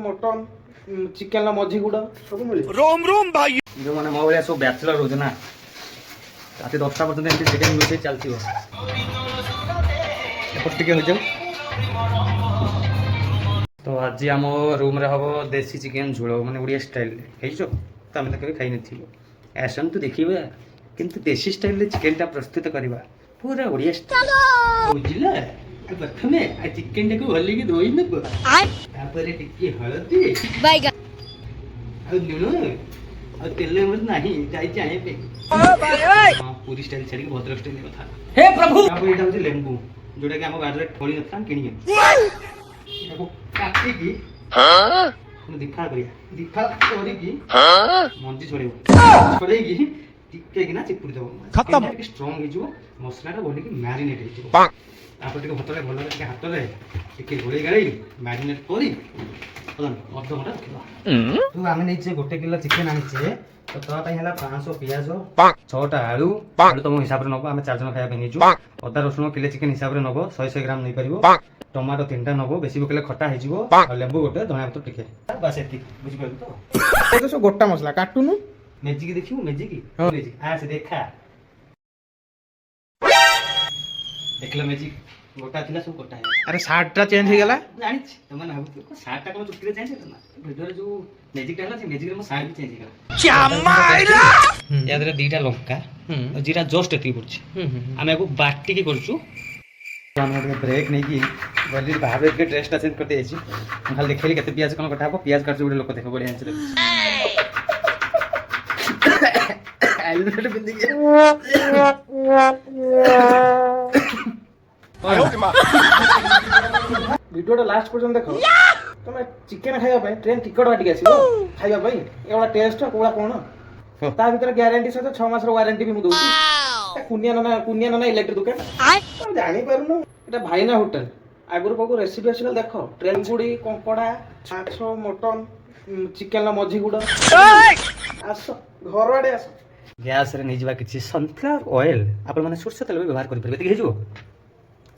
Mutton chicken मझी गुड़ सब मिले रोम रोम भाई जो मैंने मो भाई सब बैचलर रोज ना रात 10टा पर्यटन एमती चिकेन रोषे चलती हो तो आज आम रूम रे हम देसी चिकेन झोल माने ओडिया स्टाइल खाइछो तो आम तो खाई नथिलो आसंतु देखिबा किंतु देसी स्टाइल रे चिकेन टा प्रस्तुत करबा पूरा ओडिया स्टाइल बुझिला प्रथमे आ चिकेन टा को हल्ली के धोई नब तापरे टिके हळदी बैगन आ लुण आ तेल मत नाही जाई चाहे पे हां पूरी स्टाइल छड़ी के भद्रक स्टाइल कथा हे प्रभु आप एटा होची लेंबू जोडा के हम गाडरे ठोड़ी नथान किनी एको काटी की हां दिखा करी की हां मंजी छोड़ेगी टिके कि ना चिपुड़ी दो खत्म स्ट्रांग हे जो मसला टा बोली कि मैरिनेट हे जो तापर टिके भतरे भलो टिके हाथ रे टिके गोळी गाळी मैरिनेट करी अदन अध घंटा रखिबा तू आमे नै जे 1 किलो चिकन आनिचे तो तो पई हला 500 प्याज 6टा आलू आलू तुम हिसाब रे नबो आमे 4 जन खाया बनी छु अदा रसुन किलो चिकन हिसाब रे नबो 100 ग्राम नै परिबो टमाटो 3टा नबो बेसी बकले खट्टा हे जिवो आ लेंबू गोटे धनिया पत्ता टिके बस एति बुझि पालु तो ए तो सब गोटा मसला काटुनु मेजिक देखियो मेजिक मेजिक आ से देखा देखला मेजिक गोटा थिला सब गोटा है अरे शार्ट टा चेंज हो गला जानि छी तमन हाबु को शार्ट टा को चुटकी रे चेंज करना वीडियो रे जो मेजिक टा हला से मेजिक रे मो शार्ट भी चेंज करला क्या माइला याद रे दीटा लंका और जीरा जस्ट एति पड़छ हमें को बाटी की करछु हम ब्रेक नहीं की गली भाबे के ड्रेस टा चेंज कर दे छी खाली देखैली केते प्याज कोन कटा हो प्याज काटछु लोक देखो बढ़िया आंचले आलू रे बिंदी वीडियो लास्ट पर्यंत देखो तुम चिकेन खाइबा ट्रेन टिकट काटिक आसो खाइबा एवढा टेस्ट कोला कोन ता भीतर ग्यारंटी सहित 6 मास वारंटी भी मु दउछी कुनिया नना इलेक्ट्रिक दुकान तुम जानी पारुनु एटा भाईना होटल आगुर पगु रेसिपी आसिल देखो ट्रेन गुडी कंकड़ा माछ मटन चिकेन मझी गुड़ आसो घर आडे आसो गैस रे नै जिबा किछि सनफ्लावर ऑयल आपण माने सरसो तेल व्यवहार करि परबे हे जो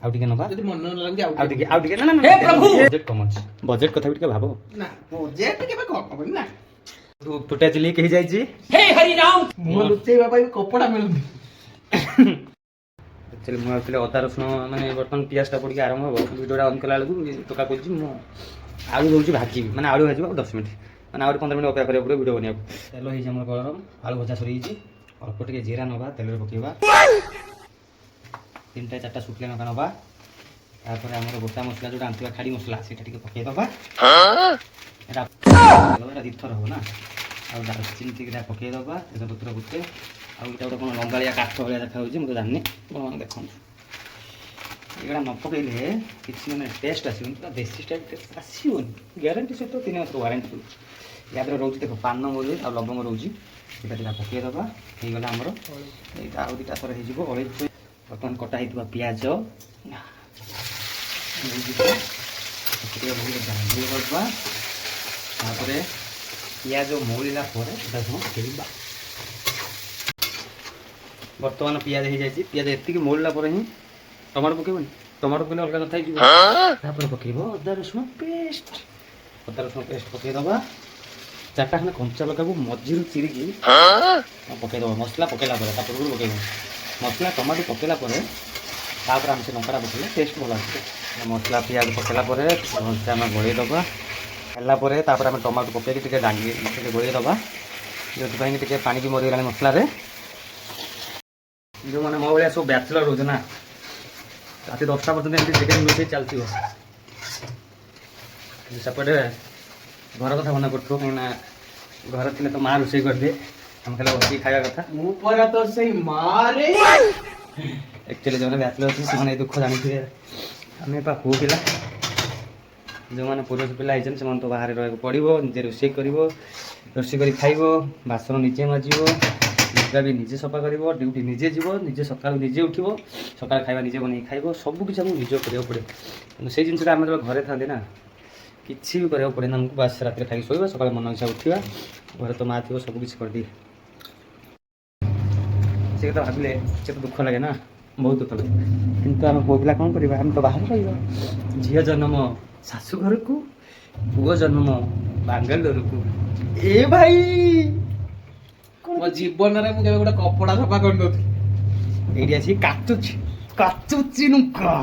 आउ टिके नबा यदि मन न लाग आउ टिके ना हे प्रभु बजट कम अछि बजट कथा बिटके भाबो ना बजट केबे कम ना टूटा चिली कहि जाय छी हे हरि राम मु लुचै बाबा कपड़ा मिलुनी चल मु आतले अदा रसुन माने बर्तन पियाज टा पड़ी आरंभ हो वीडियोटा ऑन कला लगु टोका कोछि मु आलू होछि भाजी माने आलू भाजी 10 मिनिट माने और 15 मिनिट अपेक्षा करे पुरो वीडियो बनिया तेल हि हमर गरम आलू भजा सरी छि अल्प टिके जीरा नबा तेल रे पकेबा 3टा 4टा सुखले नका नबा तापर हमर गोटा मसला जोटा आंतिबा खाडी मसला सेटा टिके पके दबा एटा दिथर हो ना आ दालचीनी टिके पके दबा तेज पत्र गुटे आ इटा कोन लंबालिया काठ भलिया देखा होछि मु जानि कोन देखन एगडा न पकेले किछि माने टेस्ट आसी देसी स्टाइल टेस्ट आसीओ ग्यारंटी से तो 3 मास वारंटी याद रोज देखो पान मोली आ लवंग रोजी एटा दिला पके दबा हे गला हमरो एटा आ दिटा पर हे जिवो ऑयल बर्तन कटा हितबा प्याज तापरे पियाज मोलिला परे देखो केलिबा वर्तमान पियाज हे जायछि पियाज एत्ति के मोलिला परे ही टमाटो पकेबनी टमाटो पकेले अलगा नथाइ जिवो तापर पकेबो अदा रसुन पेस्ट पके दबा 4टा खने कंचा लगा को मझिरु चिरी की पके दबा मसला पकेला परे तापर पकेबो मसला टमाटो पकेला परे तापर हम से लंका पकेले टेस्ट भला आछे मसला पियाज पकेला परे कंचा में गोळी दबा हल्ला परे तापर हम टमाटो पके टिके डांगी टिके गोळी दबा जो भाई टिके पानी भी मरि गेला मसला रे जो माने मो वाला सब बैचलर रोज ना रात 10टा पर्यटन एमती चिकेन रोषे चलती हो सेपटे घर कथा मन करथो कहिना घर थिले तो मां रोषे कर दे हम खाली बसी खाया कथा मु परा तो सही मारे एक्चुअली जो बैचलर से माने दुख जानि थे हमें पा को पिला जो माने पुरुष पिला आइछन से मन तो बाहर रहे पड़िबो निजे रोषे करिवो रोषे करी खाइबो बासन निजे माजिवो लुगा भी निजे सफा करिवो ड्यूटी निजे जीवो निजे सकाळ निजे उठिवो सकाळ खाइबा निजे बनै खाइबो सब किछ हम निजे करियो पड़े से जिनसटा हम घरे थांदे ना किसी भी करियो पड़े ना हमको बस रात खाई सोइबा सकाळ मन इच्छा उठिबा घरे तो मां थिबो सब किछ कर दी से तो भाबिले से तो दुख लगे ना बहुत दुख लगे किंतु हम पुआ पिला कोन करबा हम तो बाहर रहिबा झिया जन्म शाशु घर को ପୁଅ ଜନ୍ମ ବାଙ୍ଗାଲୋରକୁ। ଏ ଭାଇ ମୋ ଜୀବନରେ ମୁଁ କେବେ ଗୋଟେ କପଡା ସଫା କରିନଥିଲି। ଏଇଠି ଆସିକି କାଚୁଚି ଲଙ୍କା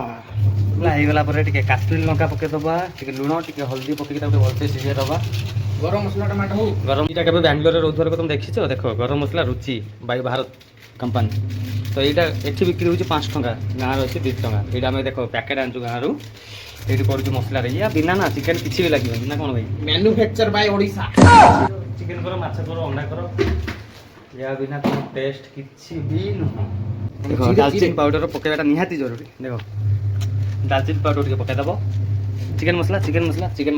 ହେଇଗଲା ପରେ ଟିକେ କାଶ୍ମୀର ଲଙ୍କା ପକେଇଦବା, ଟିକେ ଲୁଣ ଟିକେ ହଳଦୀ ପକେଇକି ତାକୁ ଭଲସେ ସିଝେଇ ଦବା। ଗରମ ମସଲା ଟମାଟୋ ହଉ। ଗରମ ଏଇଟା କେବେ ବାଙ୍ଗାଲୋରରେ ରହୁଥିବାର ତମେ ଦେଖିଛ? ଦେଖ ଗରମ ମସଲା ରୁଚି ବାଇ ଭାରତ କମ୍ପାନୀ। ତ ଏଇଟା ଏଠି ବିକ୍ରି ହେଉଛି 5 ଟଙ୍କା, ଗାଁରେ ଅଛି 2 ଟଙ୍କା। ଏଇଟା ଆମେ ଦେଖ ପ୍ୟାକେଟ୍ ଆଣିଛୁ ଗାଁରୁ, ଏଇଠି ପଡ଼ୁଛି ମସଲାରେ। ଇଆ ବିନା ନା ଚିକେନ୍ କିଛି ବି ଲାଗିବନି ନା କ'ଣ ଭାଇ? ମ୍ୟାନୁଫ୍ୟାକ୍ଚର ବାଇ ଓଡ଼ିଶା। ଚିକେନ୍ କର, ମାଛ କର, ଅଣ୍ଡା କର, ୟା ବିନା ତମ ଟେଷ୍ଟ କିଛି ବି ନୁହଁ। ଦେଖ ଡାଲଚିନି ପାଉଡର ପକେଇବାଟା ନିହାତି ଜରୁରୀ। ଦେଖ ଡାଲଚିନି ପାଉଡର ଟିକେ ପକେଇଦେବ। ଚିକେନ୍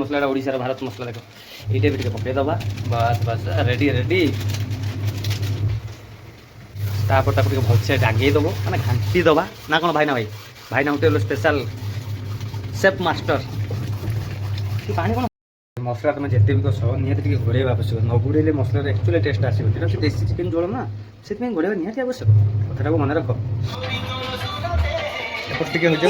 ମସଲାଟା ଓଡ଼ିଶାର ଭାରତ ମସଲା। ଦେଖ ଏଇଟା ବି ଟିକେ ପକେଇଦେବା। ବାସ୍ ରେଡ଼ି। ତାପରେ ତାକୁ ଟିକେ ଭଲସେ ଡାଙ୍ଗେଇ ଦେବ, ମାନେ ଘାଣ୍ଟି ଦେବା ନା କ'ଣ ଭାଇନା? ଭାଇନା ହୋଟେଲର ସ୍ପେଶାଲ ସେଫ୍ ମାଷ୍ଟର। ପାଣି କ'ଣ ମସଲା ତୁମେ ଯେତେ ବି କଷ ନିହାତି ଟିକେ ଘୋଡ଼େଇବା ଆବଶ୍ୟକ। ନ ଘୋଡ଼େଇଲେ ମସଲାର ଆକ୍ଚୁଆଲି ଟେଷ୍ଟ ଆସିବ। ଯେଟା ହେଉଛି ଦେଶୀ ଚିକେନ୍ ଝୋଳ ନା, ସେଥିପାଇଁ ଘୋଡ଼େଇବା ନିହାତି ଆବଶ୍ୟକ। କଥାଟାକୁ ମନେ ରଖ। ଏପଟ ଟିକେ ହେଉଛି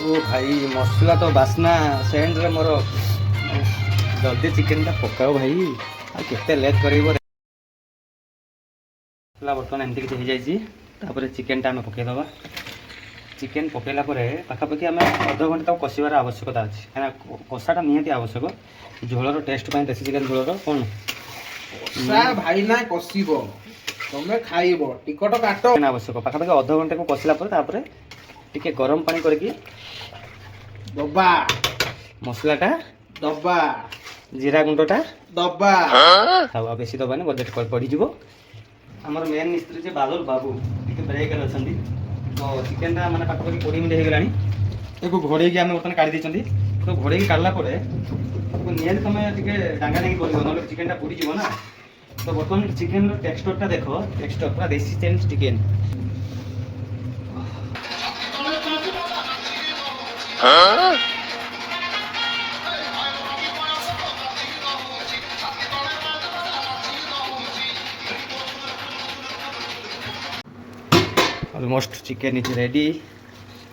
ଓ ଭାଇ ମସଲା ତ ବାସ୍ନା ସେଣ୍ଡରେ ମୋର। ଜଲ୍ଦି ଚିକେନ୍ଟା ପକାଅ ଭାଇ, ଆଉ କେତେ ଲେଟ୍ କରିବ। ବର୍ତ୍ତମାନ ଏମିତି କିଛି ହେଇଯାଇଛି। ତାପରେ ଚିକେନ୍ଟା ଆମେ ପକାଇଦେବା। ଚିକେନ୍ ପକାଇଲା ପରେ ପାଖାପାଖି ଆମେ ଅଧଘଣ୍ଟା ତାକୁ କଷିବାର ଆବଶ୍ୟକତା ଅଛି, କାହିଁକିନା କଷାଟା ନିହାତି ଆବଶ୍ୟକ ଝୋଳର ଟେଷ୍ଟ ପାଇଁ। ଦେଶୀ ଚିକେନ୍ ଝୋଳର କ'ଣ ଭାଇ ନା କଷିବ, ତମେ ଖାଇବ, ଟିକଟ କାଟ ଆବଶ୍ୟକ। ପାଖାପାଖି ଅଧଘଣ୍ଟାକୁ କଷିଲା ପରେ ତାପରେ ଟିକେ ଗରମ ପାଣି କରିକି ଦବା, ମସଲାଟା ଦବା, ଜିରା ଗୁଣ୍ଡଟା ଦବା। ଆଉ ବେଶୀ ଦବାନି, ବଜେଟ୍ ପଡ଼ିଯିବ। ଆମର ମେନ୍ ମିସ୍ତ୍ରୀ ଯେ ବାଦଲ ବାବୁ ଟିକେ ବ୍ରେକ୍ରେ ଅଛନ୍ତି। ତ ଚିକେନ୍ଟା ମାନେ ପାଖାପାଖି 20 ମିନିଟ୍ ହେଇଗଲାଣି। ତାକୁ ଘୋଡ଼େଇକି ଆମେ ବର୍ତ୍ତମାନ କାଢ଼ି ଦେଇଛନ୍ତି। ତ ଘୋଡ଼େଇକି କାଢ଼ିଲା ପରେ ତାକୁ ନିହାତି ତୁମେ ଟିକେ ଡାଙ୍ଗାଡାଙ୍ଗି କରିବ, ନହେଲେ ଚିକେନ୍ଟା ପୋଡ଼ିଯିବ ନା। ତ ବର୍ତ୍ତମାନ ଚିକେନ୍ର ଟେକ୍ସଚରଟା ଦେଖ, ଟେକ୍ସଚର ପୁରା ଦେଶୀ chicken. Almost chicken is ready.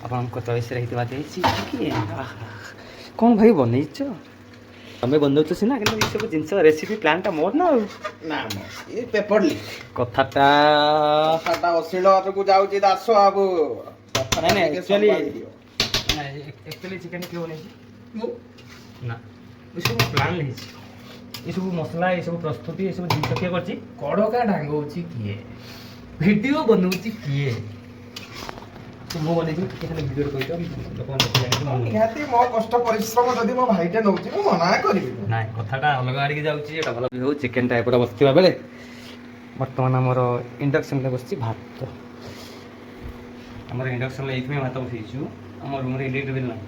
ଆପଣଙ୍କ ଚଏସ୍ରେ ହେଇଥିବା ଦେଇଛି ଚିକେନ୍। କ'ଣ ଭାଇ ବନେଇଛ? ତମେ ବନଉଛ ସିନା, କିନ୍ତୁ ଏସବୁ ଜିନିଷ ରେସିପି ପ୍ଲାନ୍ଟା ମୋର ନା। ଆଉ ନା ଏ ପେପର ଲିକ୍ କଥାଟା ଅଶ୍ଳୀଳତାକୁ ଯାଉଛି ଦାସ ବାବୁ। ନାଇଁ ଆକ୍ଚୁଆଲି ଚିକେନ୍ କିଏ ବନେଇଛି? ନା, ଏସବୁ ପ୍ଲାନ୍ ହେଇଛି। ଏସବୁ ମସଲା, ଏସବୁ ପ୍ରସ୍ତୁତି, ଏସବୁ ଜିନିଷ କିଏ କରିଛି? କଡ଼କା ଡାଙ୍ଗଉଛି କିଏ? ଭିଡ଼ିଓ ବନଉଛି କିଏ? ମୁଁ ବନେଇଛି ଟିକେ ଖାଲି ଭିଡ଼ିଓ କହିଛ, ଲୋକମାନେ ନିହାତି ମୋ କଷ୍ଟ ପରିଶ୍ରମ ଯଦି ମୋ ଭାଇଟା ନଉଛି ମୁଁ ମନା କରିବି ନାଇଁ। କଥାଟା ଅଲଗା ଆଡ଼ିକି ଯାଉଛି। ଏଇଟା ଭଲ ବି ହଉ। ଚିକେନ୍ଟା ଏପଟେ ବସିଥିବା ବେଳେ ବର୍ତ୍ତମାନ ଆମର ଇଣ୍ଡକ୍ସନ୍ରେ ବସିଛି ଭାତ। ଆମର ଇଣ୍ଡକ୍ସନ୍ରେ ଏଇଥିପାଇଁ ଭାତ ବସେଇଛୁ, ଆମ ରୁମ୍ରେ ଇଲେକ୍ଟ୍ରିକ୍ ବିଲ୍ ନାହିଁ,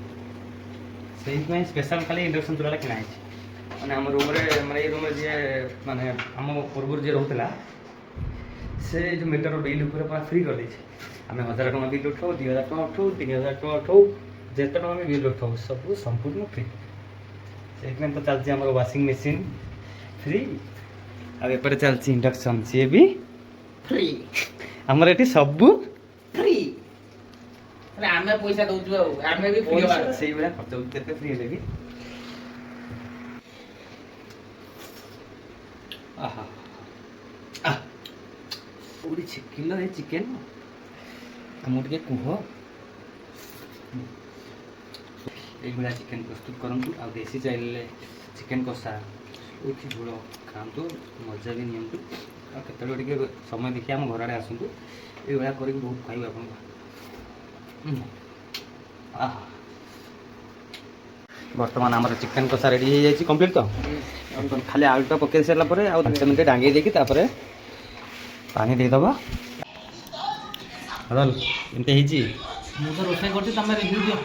ସେଇଥିପାଇଁ ସ୍ପେଶାଲ୍ ଖାଲି ଇଣ୍ଡକ୍ସନ୍ ଚୁଲାଟା କିଣା ହେଇଛି। ମାନେ ଆମ ରୁମ୍ରେ, ମାନେ ଏଇ ରୁମ୍ରେ ଯିଏ, ମାନେ ଆମ ପୂର୍ବରୁ ଯିଏ ରହୁଥିଲା, ସେ ଯେଉଁ ମିଟର ବିଲ୍ ଉପରେ ପୁରା ଫ୍ରି କରିଦେଇଛି। ଆମେ 1000 ଟଙ୍କା ବିଲ୍ ଉଠାଉ, 2000 ଟଙ୍କା ଉଠାଉ, 3000 ଟଙ୍କା ଉଠାଉ, ଯେତେ ଟଙ୍କା ଆମେ ବିଲ୍ ଉଠାଉ ସବୁ ସମ୍ପୂର୍ଣ୍ଣ ଫ୍ରି। ସେଇଥିପାଇଁ ତ ଚାଲିଛି ଆମର ୱାସିଂ ମେସିନ୍ ଫ୍ରି, ଆଉ ଏପଟେ ଚାଲିଛି ଇଣ୍ଡକ୍ସନ୍, ସିଏ ବି ଫ୍ରି। ଆମର ଏଠି ସବୁ ଫ୍ରି। ଆମେ ପଇସା ଦଉଛୁ, ଆଉ ଆମେ ବି ସେଇଭଳିଆ ଖର୍ଚ୍ଚ ହଉଛି, କେତେ ଫ୍ରି ହେଲେ ବି। କୋଉଠି ଛିକିଲ ଏ ଚିକେନ୍? ଆମକୁ ଟିକେ କୁହ। এইভଳିଆ ଚିକେନ୍ ପ୍ରସ୍ତୁତ କରନ୍ତୁ, ଆଉ ଦେଶୀ ଚାଇଲେ ଚିକେନ୍ କଷା ଏଠି ଝୋଳ ଖାଆନ୍ତୁ, ମଜା ବି ନିଅନ୍ତୁ। ଆଉ କେତେବେଳେ ଟିକେ ସମୟ ଦେଖି ଆମ ଘର ଆଡ଼େ ଆସନ୍ତୁ, ଏଇଭଳିଆ କରିକି ବହୁତ ଖାଇବୁ ଆପଣଙ୍କୁ। ବର୍ତ୍ତମାନ ଆମର ଚିକେନ୍ କଷା ରେଡ଼ି ହେଇଯାଇଛି, କମ୍ପ୍ଲିଟ୍। ତ ଖାଲି ଆଳୁଟା ପକାଇ ସାରିଲା ପରେ ଆଉ 5 ମିନିଟ୍ ଡାଙ୍ଗେଇ ଦେଇକି ତାପରେ ପାଣି ଦେଇଦେବା। ଏମିତି ହେଇଛି। ମୁଁ ତ ରୋଷେଇ କରୁଛି, ତମେ ରିଭ୍ୟୁ ଦିଅ।